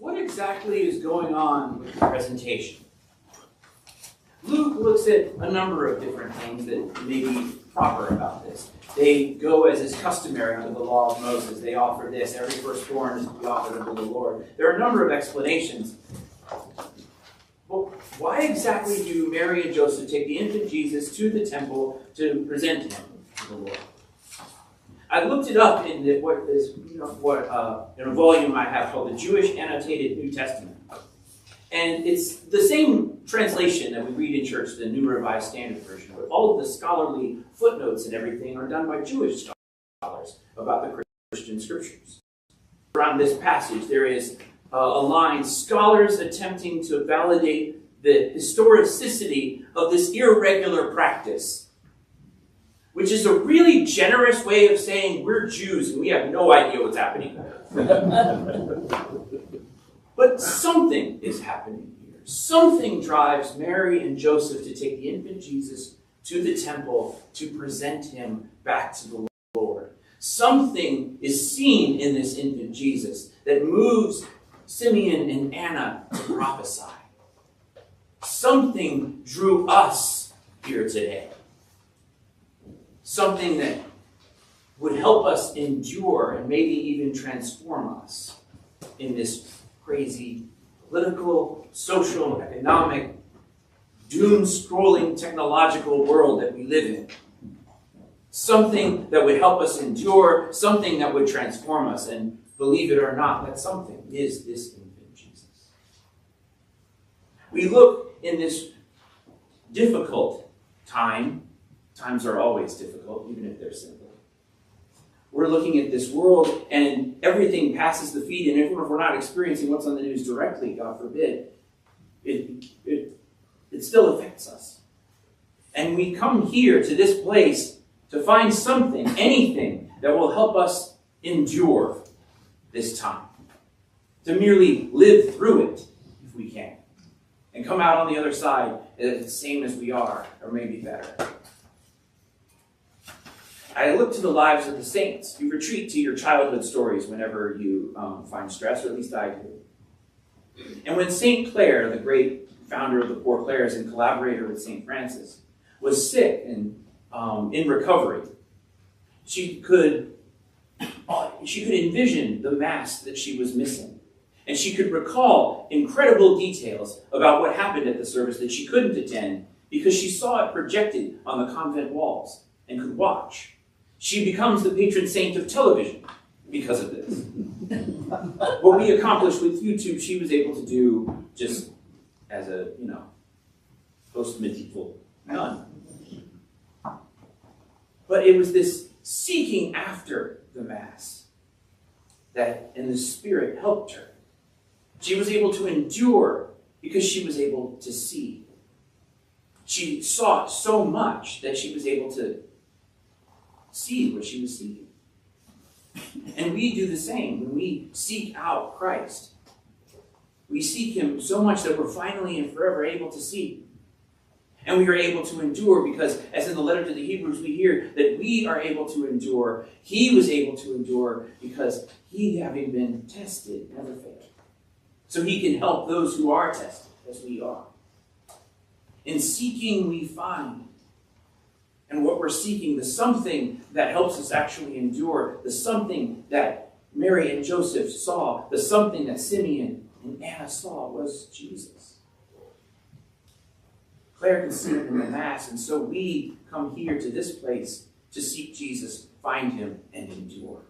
what exactly is going on with the presentation? Luke looks at a number of different things that may be proper about this. They go as is customary under the law of Moses. They offer this. Every firstborn is to be offered unto the Lord. There are a number of explanations. Well, why exactly do Mary and Joseph take the infant Jesus to the temple to present him to the Lord? I looked it up in a volume I have called the Jewish Annotated New Testament. And it's the same translation that we read in church, the New Revised Standard Version. But all of the scholarly footnotes and everything are done by Jewish scholars about the Christian scriptures. Around this passage, there is a line, scholars attempting to validate the historicity of this irregular practice, which is a really generous way of saying we're Jews and we have no idea what's happening. But something is happening here. Something drives Mary and Joseph to take the infant Jesus to the temple to present him back to the Lord. Something is seen in this infant Jesus that moves Simeon and Anna to prophesy. Something drew us here today. Something that would help us endure and maybe even transform us in this crazy political, social, economic, doom-scrolling technological world that we live in. Something that would help us endure, something that would transform us. And believe it or not, that something is this infant Jesus. We look in this difficult time. Times are always difficult, even if they're simple. We're looking at this world and everything passes the feed, and even if we're not experiencing what's on the news directly, God forbid, it still affects us. And we come here to this place to find something, anything, that will help us endure this time. To merely live through it, if we can. And come out on the other side the same as we are, or maybe better. I look to the lives of the saints. You retreat to your childhood stories whenever you find stress, or at least I do. And when St. Clare, the great founder of the Poor Clares and collaborator with St. Francis, was sick and in recovery, she could envision the Mass that she was missing. And she could recall incredible details about what happened at the service that she couldn't attend because she saw it projected on the convent walls and could watch. She becomes the patron saint of television because of this. What we accomplished with YouTube, she was able to do just as a, post-medieval nun. But it was this seeking after the Mass that, in the Spirit, helped her. She was able to endure because she was able to see. She sought so much that she was able to see what she was seeking. And we do the same when we seek out Christ. We seek him so much that we're finally and forever able to see. And we are able to endure because, as in the letter to the Hebrews, we hear that we are able to endure. He was able to endure because he, having been tested, never failed. So he can help those who are tested, as we are. In seeking, we find. And what we're seeking, the something that helps us actually endure, the something that Mary and Joseph saw, the something that Simeon and Anna saw was Jesus. Claire can see him in the Mass, and so we come here to this place to seek Jesus, find him, and endure.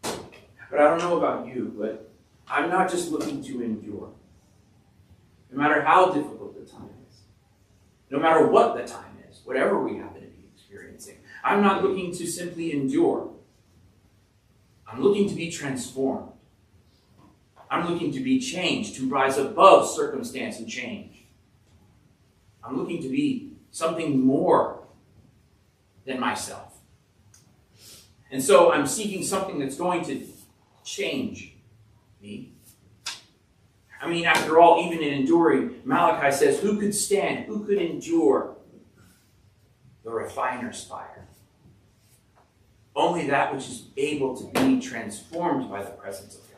But I don't know about you, but I'm not just looking to endure. No matter how difficult the time is, no matter what the time is, whatever we happen to be experiencing, I'm not looking to simply endure. I'm looking to be transformed. I'm looking to be changed, to rise above circumstance and change. I'm looking to be something more than myself. And so I'm seeking something that's going to change me. I mean, after all, even in enduring, Malachi says, who could stand? Who could endure the refiner's fire? Only that which is able to be transformed by the presence of God.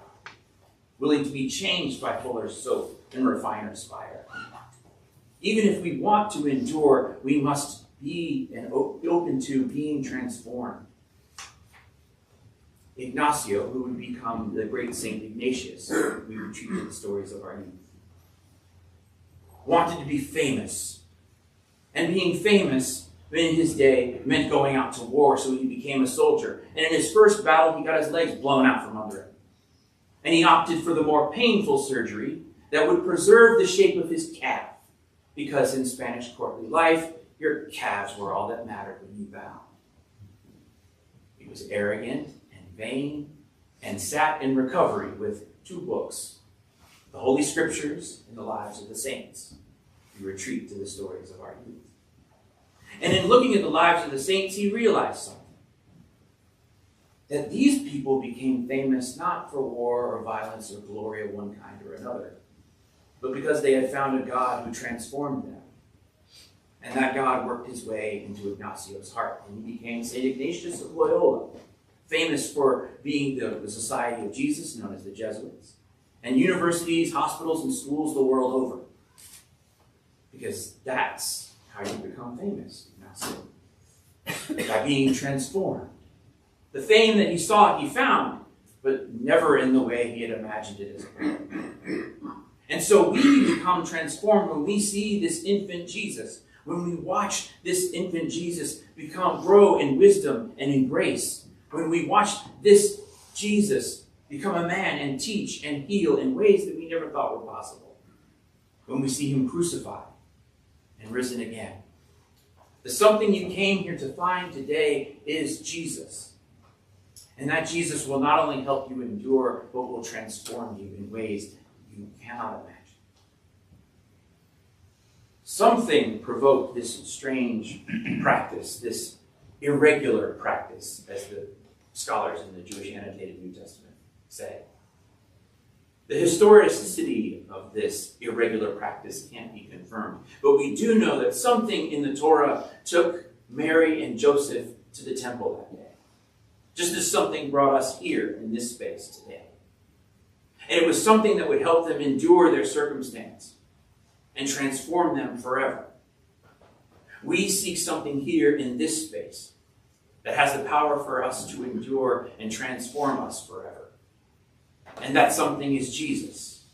willing to be changed by fuller's soap and refiner's fire. Even if we want to endure, we must be open to being transformed. Ignacio, who would become the great Saint Ignatius, we retreat to the stories of our youth, wanted to be famous. And being famous in his day meant going out to war, so he became a soldier. And in his first battle, he got his legs blown out from under him. And he opted for the more painful surgery that would preserve the shape of his calf, because in Spanish courtly life, your calves were all that mattered when you bowed. He was arrogant and vain, and sat in recovery with 2 books, the Holy Scriptures and the Lives of the Saints. We retreat to the stories of our youth. And in looking at the lives of the saints, he realized something. That these people became famous not for war or violence or glory of one kind or another, but because they had found a God who transformed them. And that God worked his way into Ignacio's heart, and he became St. Ignatius of Loyola, famous for being the Society of Jesus, known as the Jesuits, and universities, hospitals, and schools the world over. Because that's how you become famous, Ignacio. By being transformed. The fame that he sought, he found, but never in the way he had imagined it as well. And so we become transformed when we see this infant Jesus, when we watch this infant Jesus grow in wisdom and in grace, when we watch this Jesus become a man and teach and heal in ways that we never thought were possible, when we see him crucified and risen again. The something you came here to find today is Jesus. And that Jesus will not only help you endure, but will transform you in ways you cannot imagine. Something provoked this strange practice, this irregular practice, as the scholars in the Jewish annotated New Testament say. The historicity of this irregular practice can't be confirmed, but we do know that something in the Torah took Mary and Joseph to the temple that day, just as something brought us here in this space today. And it was something that would help them endure their circumstance and transform them forever. We seek something here in this space that has the power for us to endure and transform us forever. And that something is Jesus.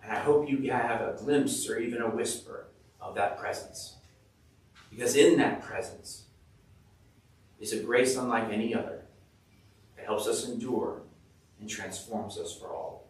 And I hope you have a glimpse or even a whisper of that presence. Because in that presence is a grace unlike any other that helps us endure and transforms us for all.